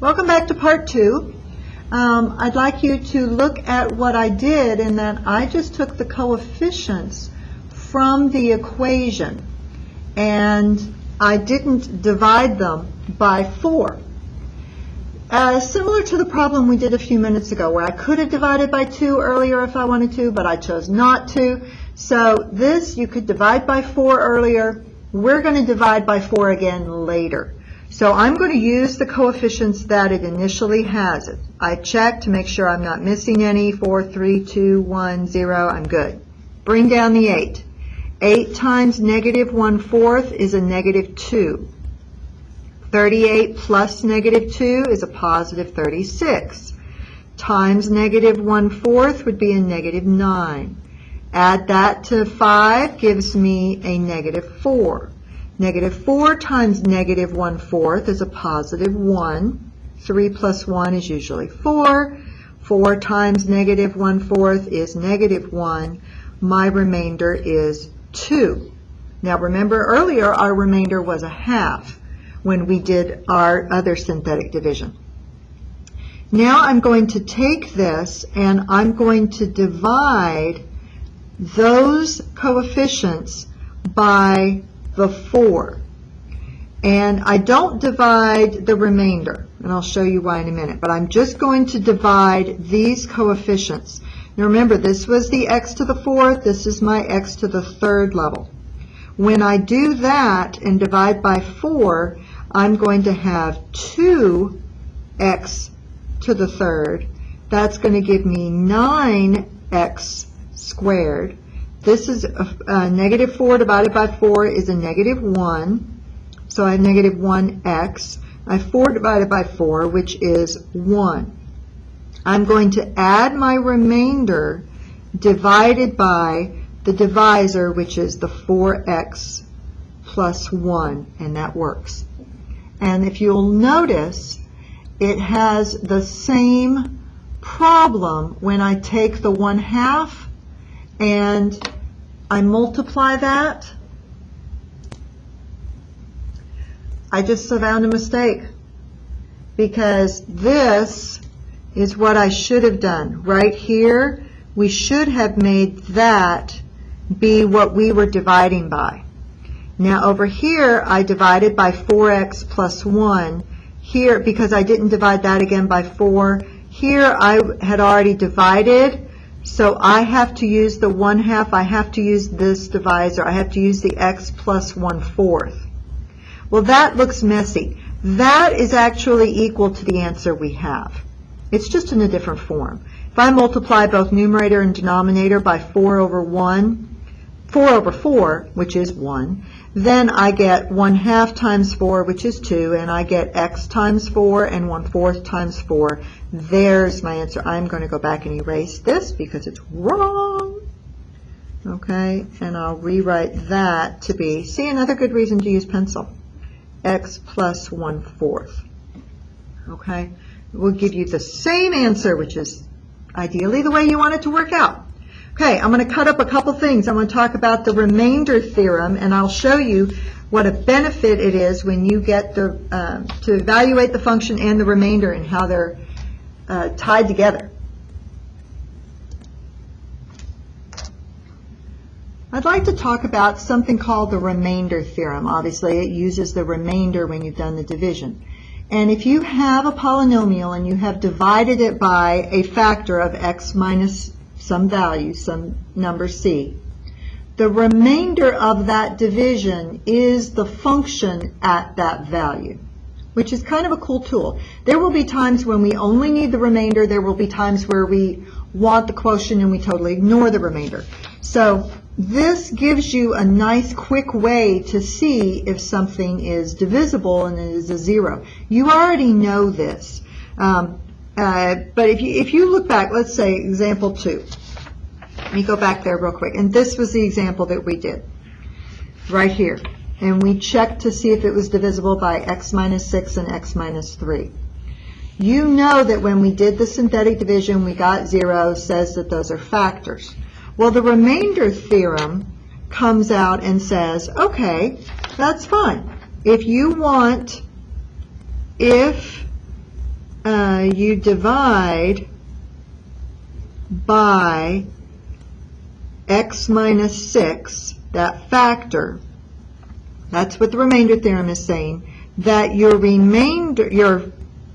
Welcome back to part 2. I'd like you to look at what I did in that I just took the coefficients from the equation and I didn't divide them by 4. Similar to the problem we did a few minutes ago where I could have divided by 2 earlier if I wanted to, but I chose not to. So this you could divide by 4 earlier. We're going to divide by 4 again later. So I'm going to use the coefficients that it initially has. I check to make sure I'm not missing any. 4, 3, 2, 1, 0. I'm good. Bring down the 8. 8 times negative 1/4 is a negative 2. 38 plus negative 2 is a positive 36. Times negative 1/4 would be a negative 9. Add that to 5 gives me a negative 4. Negative 4 times negative 1/4 is a positive 1. 3 plus 1 is usually 4. 4 times negative 1/4 is negative 1. My remainder is 2. Now remember earlier our remainder was a half when we did our other synthetic division. Now I'm going to take this and I'm going to divide those coefficients by the 4. And I don't divide the remainder, and I'll show you why in a minute, but I'm just going to divide these coefficients. Now remember, this was the x to the 4th, this is my x to the 3rd level. When I do that and divide by 4, I'm going to have 2x to the 3rd. That's going to give me 9x squared. This is negative 4 divided by 4 is a negative 1. So I have negative 1x. I have 4 divided by 4, which is 1. I'm going to add my remainder divided by the divisor, which is the 4x plus 1, and that works. And if you'll notice, it has the same problem when I take the 1/2 and I multiply that. I just found a mistake because this is what I should have done. Right here, we should have made that be what we were dividing by. Now over here, I divided by 4x plus 1. Here, because I didn't divide that again by 4, here I had already divided, so I have to use the 1/2. I have to use this divisor. I have to use the x plus 1/4. Well, that looks messy. That is actually equal to the answer we have. It's just in a different form. If I multiply both numerator and denominator by 4 over 4, which is 1, then I get 1/2 times 4, which is 2, and I get x times 4 and 1/4 times 4. There's my answer. I'm going to go back and erase this because it's wrong. Okay, and I'll rewrite that to be, see, another good reason to use pencil, x plus 1/4. Okay, it will give you the same answer, which is ideally the way you want it to work out. Okay, I'm going to cut up a couple things. I'm going to talk about the remainder theorem, and I'll show you what a benefit it is when you get the, to evaluate the function and the remainder and how they're tied together. I'd like to talk about something called the remainder theorem. Obviously, it uses the remainder when you've done the division. And if you have a polynomial and you have divided it by a factor of x minus some value, some number c, the remainder of that division is the function at that value, which is kind of a cool tool. There will be times when we only need the remainder. There will be times where we want the quotient and we totally ignore the remainder. So this gives you a nice quick way to see if something is divisible and it is a 0. You already know this. But if you look back, let's say example 2. Let me go back there real quick. And this was the example that we did right here. And we checked to see if it was divisible by x minus 6 and x minus 3. You know that when we did the synthetic division, we got 0, says that those are factors. Well, the remainder theorem comes out and says, okay, that's fine. If you want, if you divide by x minus 6, that factor. That's what the remainder theorem is saying, that your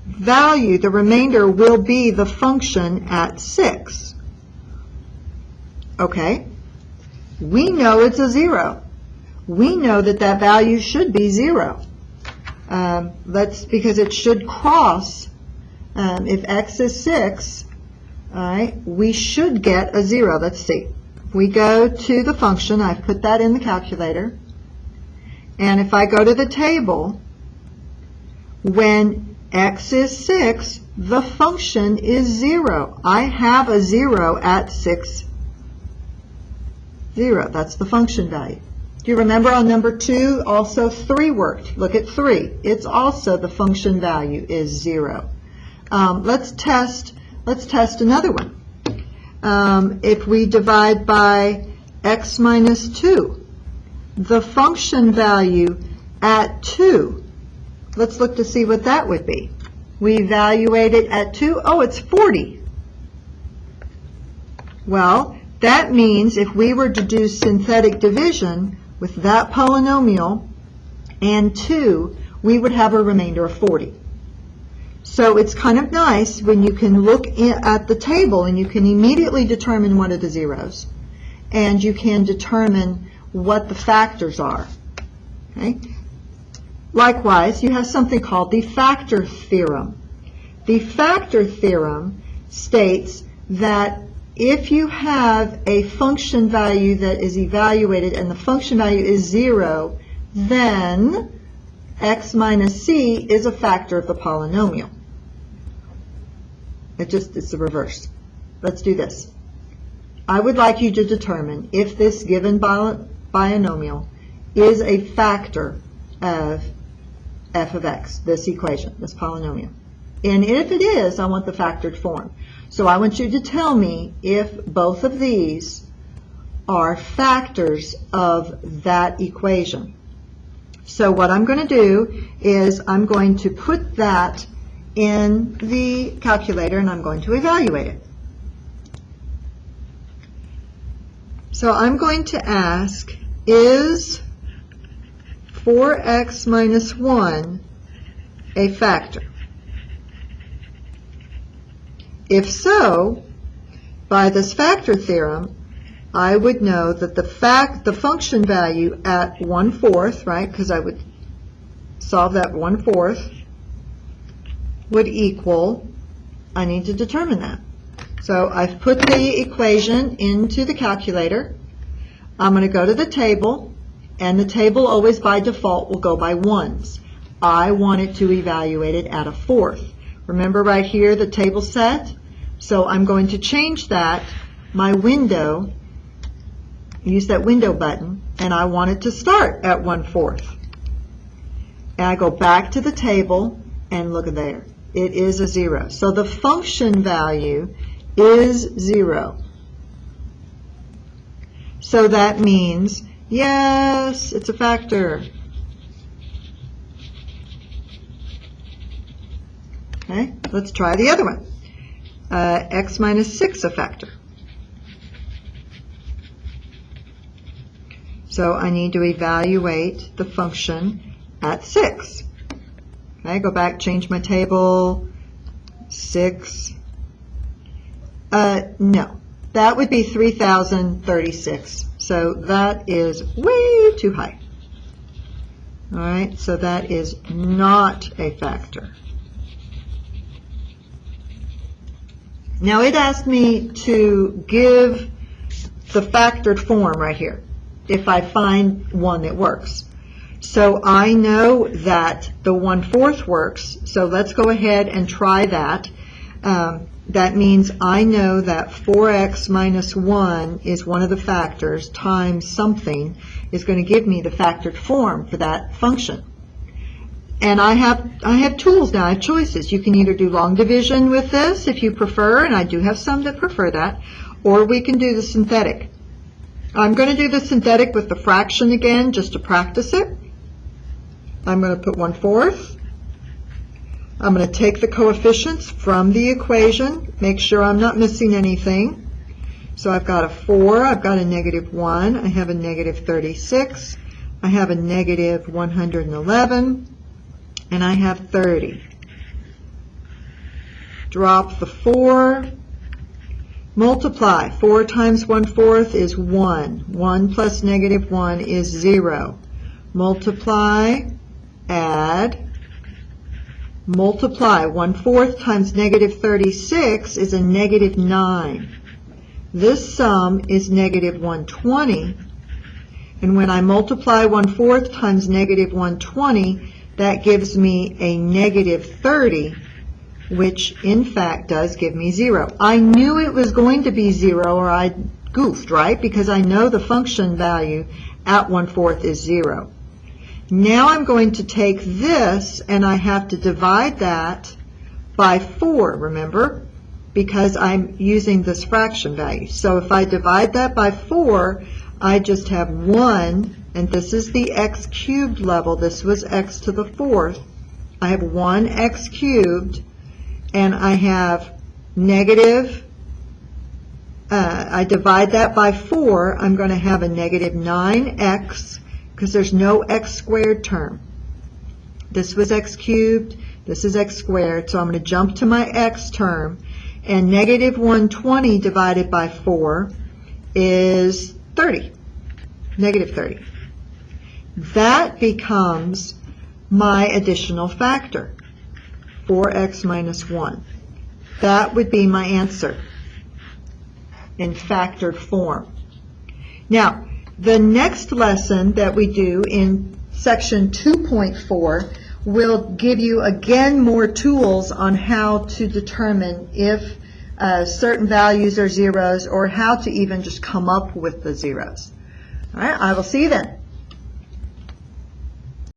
value, the remainder, will be the function at 6. Okay? We know it's a 0. We know that that value should be 0. That's because it should cross. If x is 6, all right, we should get a 0. Let's see. If we go to the function, I've put that in the calculator, and if I go to the table, when x is 6, the function is 0. I have a 0 at 6, 0. That's the function value. Do you remember on number 2, also 3 worked? Look at 3. It's also the function value is 0. Let's test another one. If we divide by x minus 2, the function value at 2, let's look to see what that would be. We evaluate it at 2. Oh, it's 40. Well, that means if we were to do synthetic division with that polynomial and 2, we would have a remainder of 40. So it's kind of nice when you can look at the table and you can immediately determine one of the zeros, and you can determine what the factors are. Okay? Likewise, you have something called the factor theorem. The factor theorem states that if you have a function value that is evaluated and the function value is 0, then x minus c is a factor of the polynomial. It's the reverse. Let's do this. I would like you to determine if this given binomial is a factor of f of x, this equation, this polynomial. And if it is, I want the factored form. So I want you to tell me if both of these are factors of that equation. So what I'm going to do is I'm going to put that in the calculator and I'm going to evaluate it. So I'm going to ask, is 4x minus 1 a factor? If so, by this factor theorem, I would know that the function value at 1/4, right, because I would solve that 1/4, would equal, I need to determine that. So I've put the equation into the calculator. I'm going to go to the table, and the table always by default will go by ones. I want it to evaluate it at 1/4. Remember right here the table set? So I'm going to change that, my window, use that window button, and I want it to start at 1/4. And I go back to the table, and look there. It is a 0. So the function value is 0. So that means, yes, it's a factor. Okay, let's try the other one. X minus 6 a factor. So I need to evaluate the function at 6. Okay, go back, change my table, 6. No, that would be 3,036. So that is way too high. All right, so that is not a factor. Now it asked me to give the factored form right here, if I find one that works. So I know that the 1/4 works, so let's go ahead and try that. That means I know that 4x minus 1 is one of the factors times something is going to give me the factored form for that function. And I have tools now, I have choices. You can either do long division with this if you prefer, and I do have some that prefer that, or we can do the synthetic. I'm going to do the synthetic with the fraction again just to practice it. I'm going to put 1/4. I'm going to take the coefficients from the equation, make sure I'm not missing anything. So I've got a 4, I've got a negative 1, I have a negative 36, I have a negative 111, and I have 30. Drop the 4, multiply. 4 times 1/4 is 1. 1 plus negative 1 is 0. Multiply, add, multiply. 1/4 times negative 36 is a negative 9. This sum is negative 120, and when I multiply 1/4 times negative 120, that gives me a negative 30, which in fact does give me 0. I knew it was going to be 0 or I goofed, right? Because I know the function value at 1/4 is 0. Now I'm going to take this and I have to divide that by 4, remember? Because I'm using this fraction value. So if I divide that by 4, I just have 1, and this is the x cubed level. This was x to the 4th. I have 1x cubed, and I have negative, I divide that by 4, I'm going to have a negative 9x, because there's no x squared term. This was x cubed, this is x squared, so I'm going to jump to my x term, and negative 120 divided by 4 is 30, negative 30. That becomes my additional factor, 4x minus 1. That would be my answer in factored form. Now, the next lesson that we do in section 2.4 will give you again more tools on how to determine if certain values are zeros or how to even just come up with the zeros. All right, I will see you then.